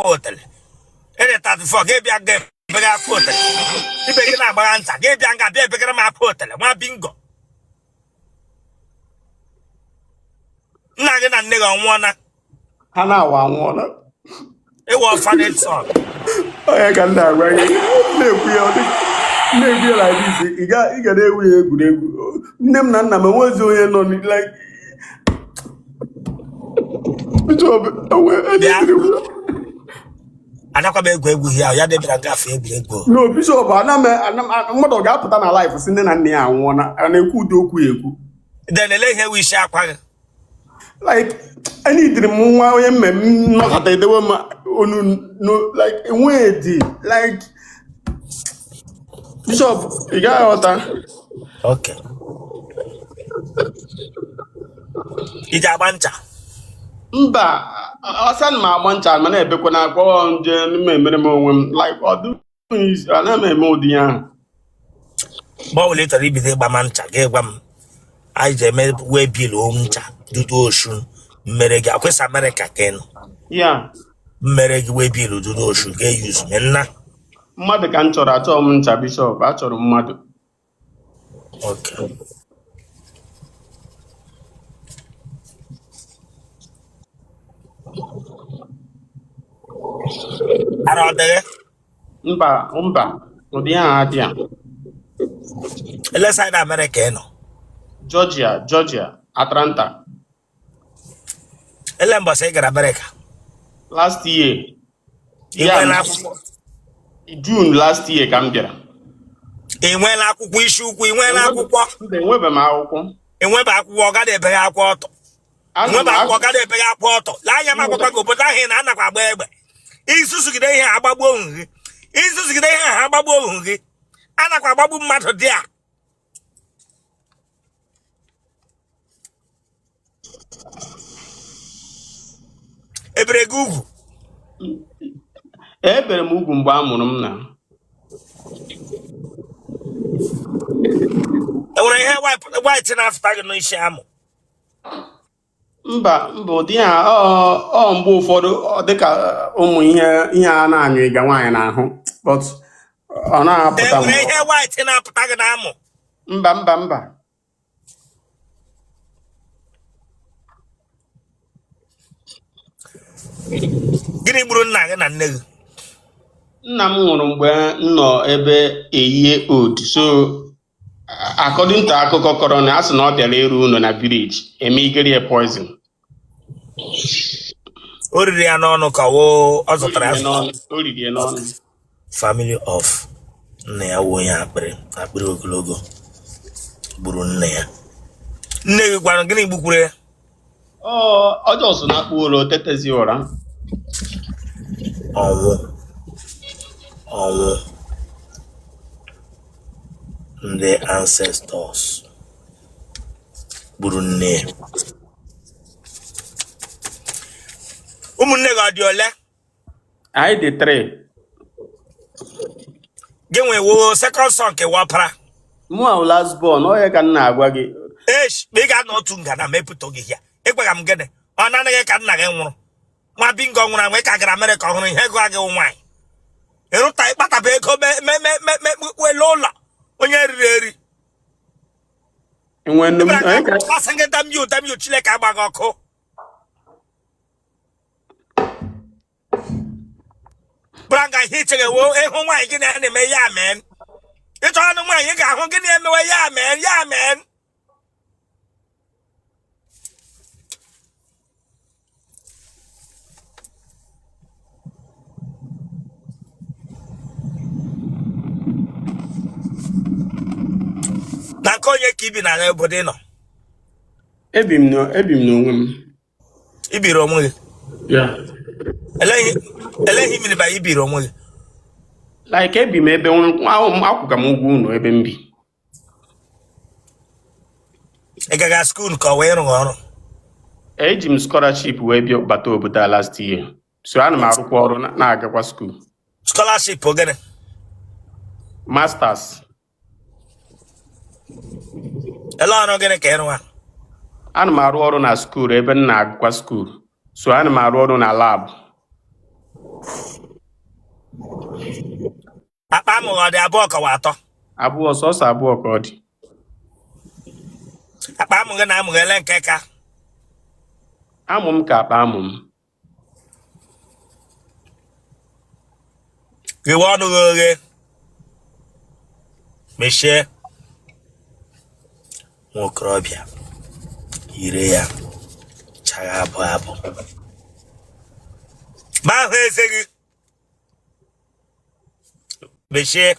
Otele. Any 34 gave you a game, bigger Otele. You begin a balance, gave you a bigger map Otele, one bingo. Nagging a nigga on one. Hana one. It was funny song. I can die right. Maybe like this. You got a good. Name Nana was doing on it like. I don't come here. I had a gaffy. No, Bishop, I'm not a gap on a life, sending a near one, and a good do. Then they here we shall. Like, I need the moon, not that they were no, like, wait, like, Bishop, you got water. Okay. It's a bunch. Mba, I send my one child, man, when I go on the minimum, like, what do is an MMODian. But later, be the Bamancha, gave them. I made way below do ocean, Merega, West America can. Yeah. Mereg way below do ocean, gay use menna. Mother can't tell at all, Bishop, at all, mother. Okay. Around there? Umba, Odia, Let's say American. Georgia, Atlanta. Elemba say America. Last year. Yeah, June last year, come here. In when I could wish you, we went out with what? They were my And went back, walk at the bag water. I went back, walk at the bag water. Like I'm about to go, but I ain't another baby. Is Susie Day Hababong? Is Susie Day Hababong? Anaquababu matter there. Ebre Google. Ebre Mugumbamunum now. When I have white enough bag no sham. But dear, oh, for the Yana, you go on home. But on our white enough Paganamo. Bamba. Gini Bruna and new. Namun, no, ebe a year old. So, according to Akoko Corona, as not a rune on a village, a meager poison. Already anon kawo also family of Nea Woya Abro logo Brunea. Neg one getting book. Oh, I just not puro tetesiora. The ancestors Brunei. Umunega diole. I did three. Give me wo second song ke wapra. Mo last born, oh, you can now waggy. Esh, big at no tunga na me put here. Equam get it. On another can again. My bingo when I wake up America on here go again wine. You don't type but a bake me Lola when you're ready. And when the passing get them you chile cabagoko. Branga hitting a woe, and why get an ya man. It's on the way you got home getting away, ya man. Na konye kibi na everybody no. Ebim no. Ibiro mo. Yeah. Elehi mi ba ibiro mo. Like ebim ebe akwuka m ugwu no ebe mbi. Egaga school ka we ru oru. Eji m scholarship we bi bata obodo last year. So ana m arụkwa ọrụ na agakwa school. Scholarship ogene. Masters. Ela no gene ke ru. Ana m arụ ọrụ na school ebe na agakwa school. So ana m arụ ọrụ na lab. amụghị dị abụọ kọwa atọ. Abụọ sọsọ abụọ ka ọ dị. Akpa amụghị na amụghị ele nke ka. Amụ m ka akpa amụ m. Iwe ọnụ gị oghe. Mechie. Nwa okorobịa. Yire ya. Chagha abụ abụ. Ma ahụ eze gị. Mechie.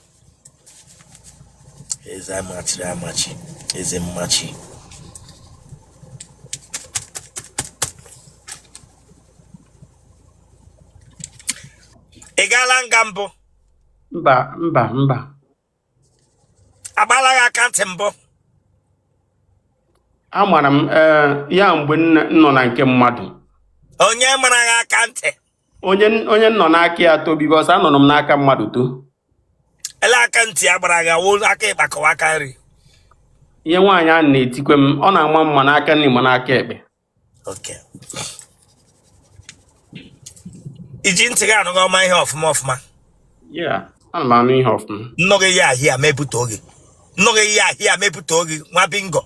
Eze amachiri amachi. Eze mmachi. Ị gaala nga mbụ? Mba. Agbala gị akantị mbụ? Amara m ya mgbe m nọ na nke mmadụ. Onye mara gị akantị? Onye nọ n'aka ya to bikos anọrọ m n'aka mmadụ to. Ele akantị ya gbara gị awụ aka ịkpakọwa aka nri. Ihe nwaanyị ahụ na-etikwe m, ọ na-ama mma n'aka nri ma n'aka ekpe. Okay. Iji ntị gị anụghị ọma ihe ọfụma. Yeah, ana m anụ ihe ọfụma. Nnọghị ya ahịa mepụta oge. Nnọghị ya ahịa mepụta oge nwa bingo.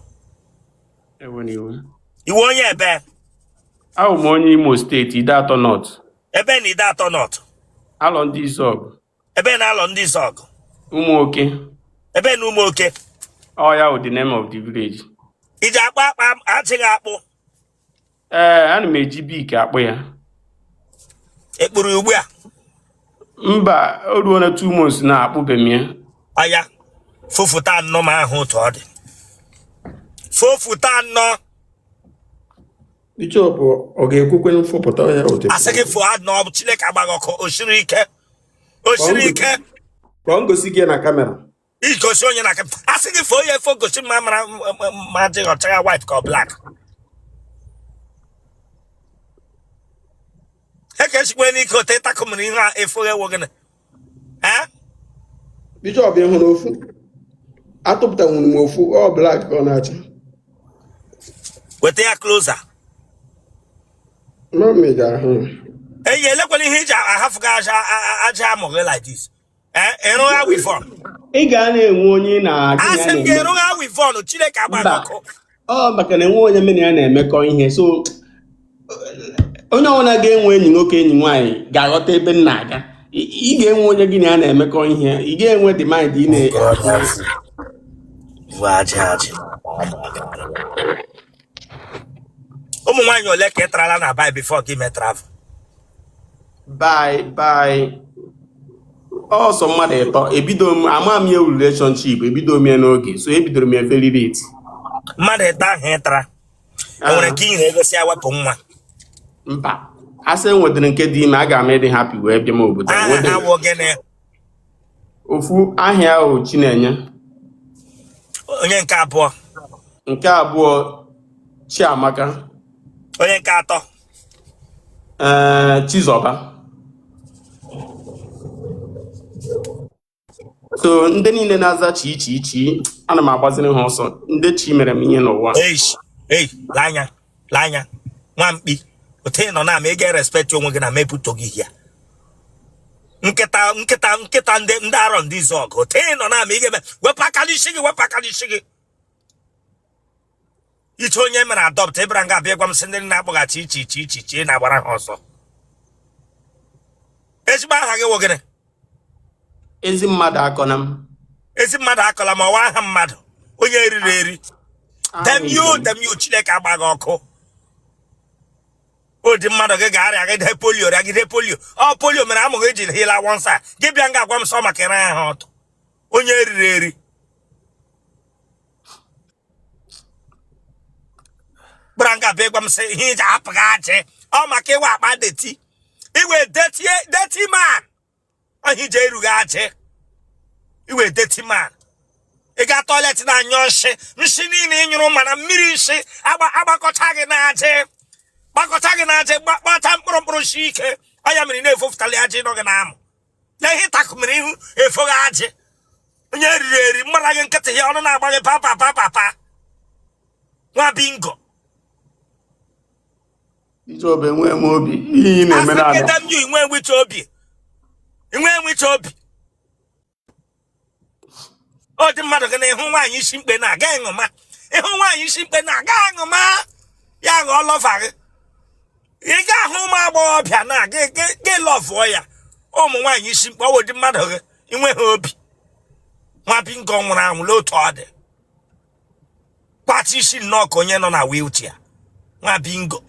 Iwe. Iwe onye ebe? Ahụ m onye Imo steeti, Ide Atọ North. Ebe na Ide Atọ North? Alọ ndị Izọgụ. Ebe na alọ ndị Izọgụ? Ụmụ Oke. Ebe na Ụmụ Oke? Oh, ya the name of the village. Iji akpa achịghị akpụ? Ana m eji bik akpụ ya. Ekpuru ugbu a? Mba, o ruo na 2 months na akpụbe m ya. Aya, fụfụta nnọọ ma ahụ otu ọ dị. Fụfụta nnọọ. Bishop, ọ ga-ekwukwe mfọpụta ya otu. Asị gị fụ nnọọ bụ Chineke agbaghị ọkụ, o siri ike. O siri ike. Ka ọ ngosi gị na kamera. Igosi onye na kamera. Asị gị fụ onye fụ gosi ma mara ma dị ọcha white ka black. Eke esikwe n'ike ote takumiri ihe a efu ewo gịnị? Bishop ịhụrụ ofu. Atụpụtanwuru m ofu, ọ black ka ọ na-acha. Weta ya closer. Mami ga-ahụ. Eyi elekwala ihe iji ahafụ gị aja amụghị like this. Ịrụgha wivon. Ị ga na-enwe onye na-agụ ya. Asị m gị ịrụgha wivon, Chineke agbaghị ọkụ. Ọ maka na enwe onye mere ya na-emekọ ihe, so onye ọbụla ga-enwe enyi nwoke enyi nwaanyị ga-aghọta ebe m na-aga. Ị ga-enwe onye gị na ya na-emekọ ihe, ị ga-enwe the mind ị na ụmụ nwaanyị ole ka ị tarala na bai before gị mee travel? Bye. Ọsọ mmadụ ịtọ ebido m ama m ya relationship ebido m ya n'oge, so ebidoro m ya very late. Mmadụ ịta ahụ ị tara enwere ike ihe egosi ya wepụ nwa? Mba, asị enwetara nke dị ime, a ga m ịdị happy wee bịa m obodo. Awụ gịnị? Ofu ahịa ahụ Chinenye. Onye nke abụọ? Nke abụọ Chiamaka. Onye nke atọ? Chizoba. So ndị niile na-aza chi ana m agbaziri ha ọsọ. Ndị chi mere m ihe n'ụwa. Ei, lanya nwa mkpi ote nọ na ma ị ga-respect onwe gị na mepụta gị ya. Nkịta ndị arọ ndị Izọgụ ote nọ na ma ị ga-eme wepụ aka n'isi gị. Iche onye mere adopt ịbara nga abịa gwa m sị ndị na-akpọghachi iche na-agbara ha ọsọ. Ezigbo aha gị wụ gịnị? Ezi mmadụ akọna m. Ezi mmadụ akọla ma ọwa aha mmadụ onye eriri eri. Dem you Chineke agbaghị ọkụ. Odi mmadụ gị ga-arịa gide polio. Ọ polio mere amụghị eji hila wonsa. Gị bịa nga agwa m sọ maka ịra ha ọtụ. Onye eriri eri. Branga bịa gwa m sị ihe iji apụghị achị. Ọ maka iwe akpa deti. Iwe deti man. Ọhị ije erughị achị. Iwe deti man. Ị ga toilet na anyọ nshi niile ịnyụrụ mana mmiri nshi agbakọcha gị na-achị. Gbakọta mkpụrụ shi ike. Ọya mmiri na-efofụtali ajị nọ gị na-amụ. Na ihe takumiri ihu efoghi ajị. Onye eriri eri mmara gị nkịtị ya ọnụ na-agba gị papa. Nwa bingo. Bishop enwe m obi ihe na-eme na Afrịka dem you inwe nwicha obi. O dị mmadụ gị na ịhụ nwaanyị isi mkpe na-aga ịṅụma. Ịhụ nwaanyị isi mkpe na-aga ịṅụma. Ya ṅụọ lọva gị. Ị ga-ahụ ụmụ agbọghọbịa na gị lọvụọ ya. Ụmụ nwaanyị isi mkpe ọ dị mmadụ gị inweghị obi. Nwa bingo nwụrụ anwụ otu ọ dị. Kpati isi nnọọ ka onye nọ na wheelchair. Nwa bingo.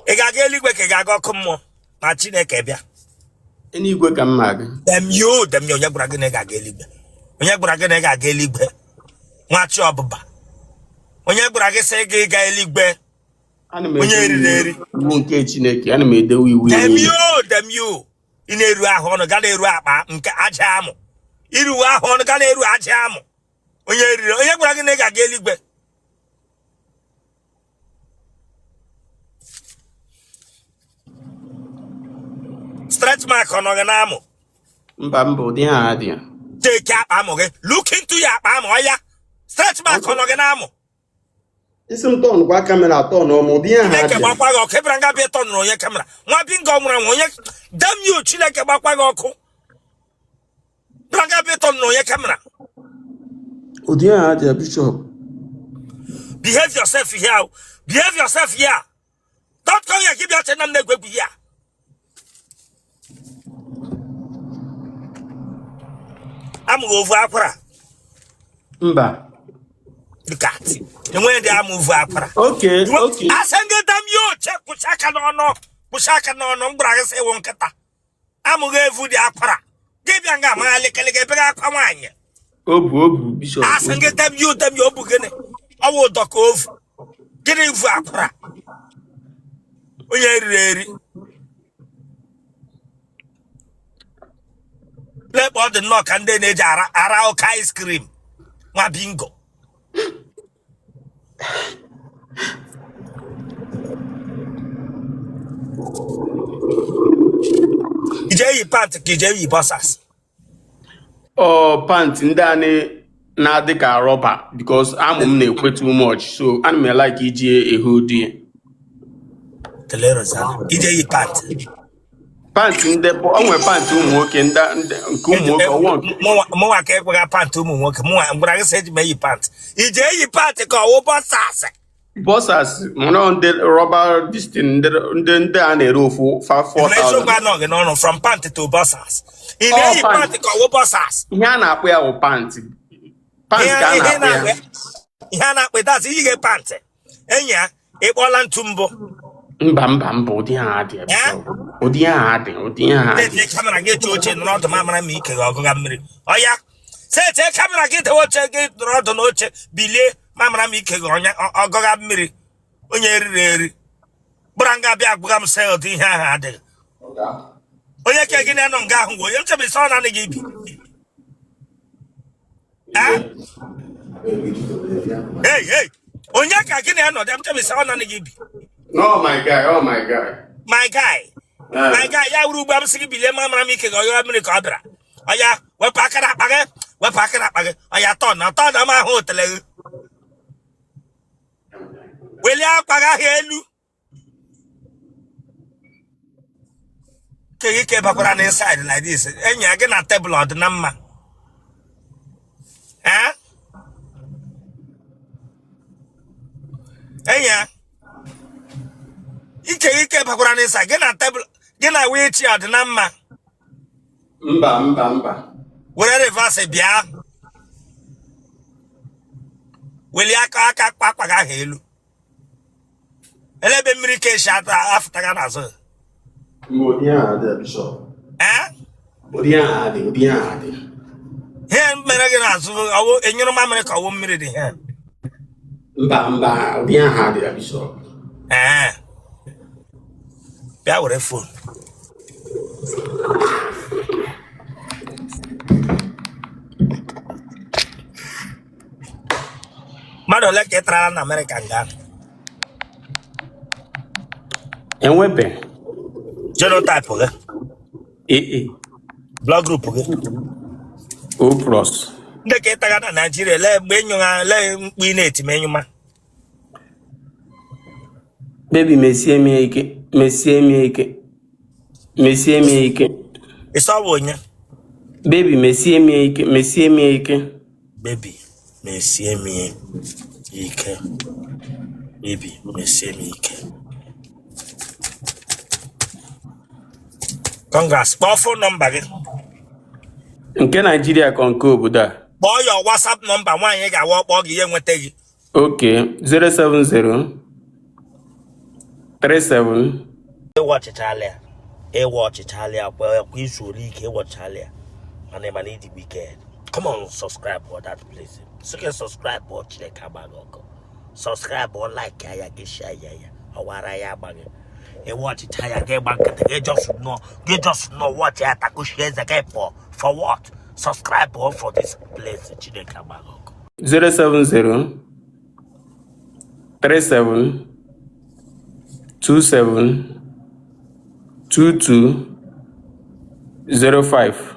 Ị ga-aga eluigwe ka ị ga-aga ọkụ mmụọ ma Chineke bịa. Eluigwe ka mma gị. Dem yo onye gwara gị na ị ga-aga eluigwe. Onye gwara gị na ị ga-aga eluigwe. Nwachi ọbụba. Onye gwara gị sị gị gaa eluigwe. Onye eriri eri. Iwu nke Chineke, ana m edewe iwu. Dem yo. Ị na-eru ahụ ọnụ ga na-eru akpa nke aja amụ. Iru ahụ ọnụ ga na-eru aja amụ. Onye eriri. Onye gwara gị na ị ga-aga eluigwe. Stretch mark ọ nọ gị n'amụ. Mba ụdị ha adị ya. Take akpa amụ gị. Look into ya akpa amụ ọya. Stretch mark ọ nọ gị n'amụ. Isi m tọn kwa kamera tọn ọmụ ụdị ha Chineke adị. gbakwa gị ọkụ. Ebere nga bịa tọnụrụ onye kamera. Nwa bingo nwụrụ anwụ onye dam you Chineke gbakwa gị ọkụ. Ebere nga bịa tọnụrụ onye kamera. Ụdị ha adị ya Bishop. Behave yourself here. Behave yourself here. Don't come here. Give your channel na-egwegwu here. Amụghị ovu akwara. Mba. Look at. Enweghị ndị amụ ovu akwara. Okay. Asenge dam yo che kwụsị aka n'ọnụ. Kwụsị aka n'ọnụ mgbara gị sị ewu nkịta. Amụghị evu dị akwara. Gị bịa nga ama lekeleke ebe akwa nwaanyị. Obu Bishop. Asenge dam yo obu gịnị. Ọ bụ ụdọ ka ovu. Gịnị evu akwara. Onye eriri eri. Lekpa ọ dị nnọọ ka ndị na-eji ara ụka ice cream. Nwa bingo. Ije yi pant ka ije yi boxers. Pant ndị anyị na-adị ka rọba because amụ m na-ekwe too much so ana m like iji ehu dị. Ije yi pant. Pant ndị onwe pant ụmụ nwoke nke ụmụ nwoke mụnwa ka ekweghị pant ụmụ nwoke mụnwa gwara gị sị eji m eyi pant. Ije eyi pant ka ọwụ boxers. Boxers mụna ndị rọba distin ndị a na-ere ofu 4,000. From pant to boxers. Ị na-eyi pant ka ọwụ boxers. Ihe a na-akpụ ya bụ pant. Pant ka a na-akpụ ya. Ihe a na-akpụ dazi iyi pant. Enyi ya ịkpọla ntu mbụ. Mba ụdị ha adị. Ụdị ha adị. Kamera gị eche oche nọrọ ọdụ mamara ma ike gị ọgụga mmiri. Ọya sete kamera gị dewe oche gị nọrọ ọdụ n'oche bilie mamara ma ike gị ọgụga mmiri. Onye eriri eri. Gbara nga bịa agbuga m sị ụdị ihe ahụ adịghị. Onye ke gị na-anọ nga ahụ ngwa onye nchebe isi ọ na gị ibi. Hey. Onye ka gị na-anọ dị nchebe isi ọ na gị ibi. No, my guy. My guy, ya wuru ugbo amsị gị bilie mamara m ike gị ọgụga mmiri ka ọ bịara. Ọya wepụ aka n'akpa gị. Ọya tọn m ahụ otele gị. Welie akpa gị ahụ elu. Ke gị ka bakwara n'inside like this. Enyi ya gị na tebụl ọ dị na mma. Enyi ya ike bakwara n'inside gị na tebụl gị na wheelchair ọ dị na mma. Mba. Were reverse bịa. Welie aka akpa gị ahụ elu. Elebe mmiri ka esi afụta gị n'azụ. Ụdị ha adị Bishop. Ụdị ha adị. Ihe mere gị n'azụ enyere mamịrị ka ọwụ mmiri dị ihe. Mba ụdị ha adị Bishop. Bịa were phone. Mmadụ ole ka ị tara na Amerịka nga? Enwebe. Genotype gị? AA. Blood group gị? O+. Ndị ka ị taga na Nigeria lee mgbe lee mkpu ị na-eti ma enyuma. Baby, mesie me ike. Mesie me ike. Mesie me ike. It's all one. Baby, mesie me ike. Mesie me ike. Baby, mesie me ike. Baby, mesie me ike. Congrats. Call phone number. Nke Nigeria nke obodo a. Call your WhatsApp number. One you got walk bug you nwete gị. Okay, 070 37. Watch Italia. Watch Italia. Well, we should leak. Watch Italia. My name is Ndi Wicked. Come on, subscribe for that place. So you can subscribe or check out. Subscribe or like. Get share. Or what I am. You watch Italia. Get back. You just know what you have to share the game for what? Subscribe or for this place. 070 37 27 22 05.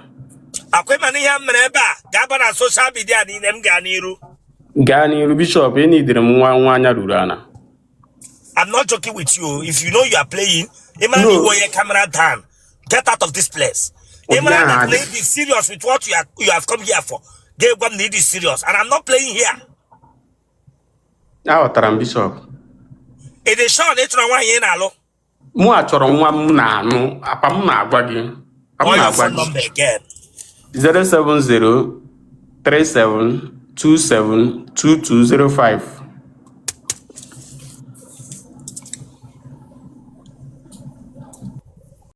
Akwe mani ya mreba. Gaba na social media ni nem ganiru. Ganiru Bishop, you need them one rurana. I'm not joking with you. If you know you are playing, imagine you your camera down. Get out of this place. Imagine that play be serious with what you have come here for. Get one need is serious, and I'm not playing here. Now, Taram Bishop. It is Sean. It's not one year now. Mua choron one na no apamna agwagi. Call your phone number again. 070 37 27 2205.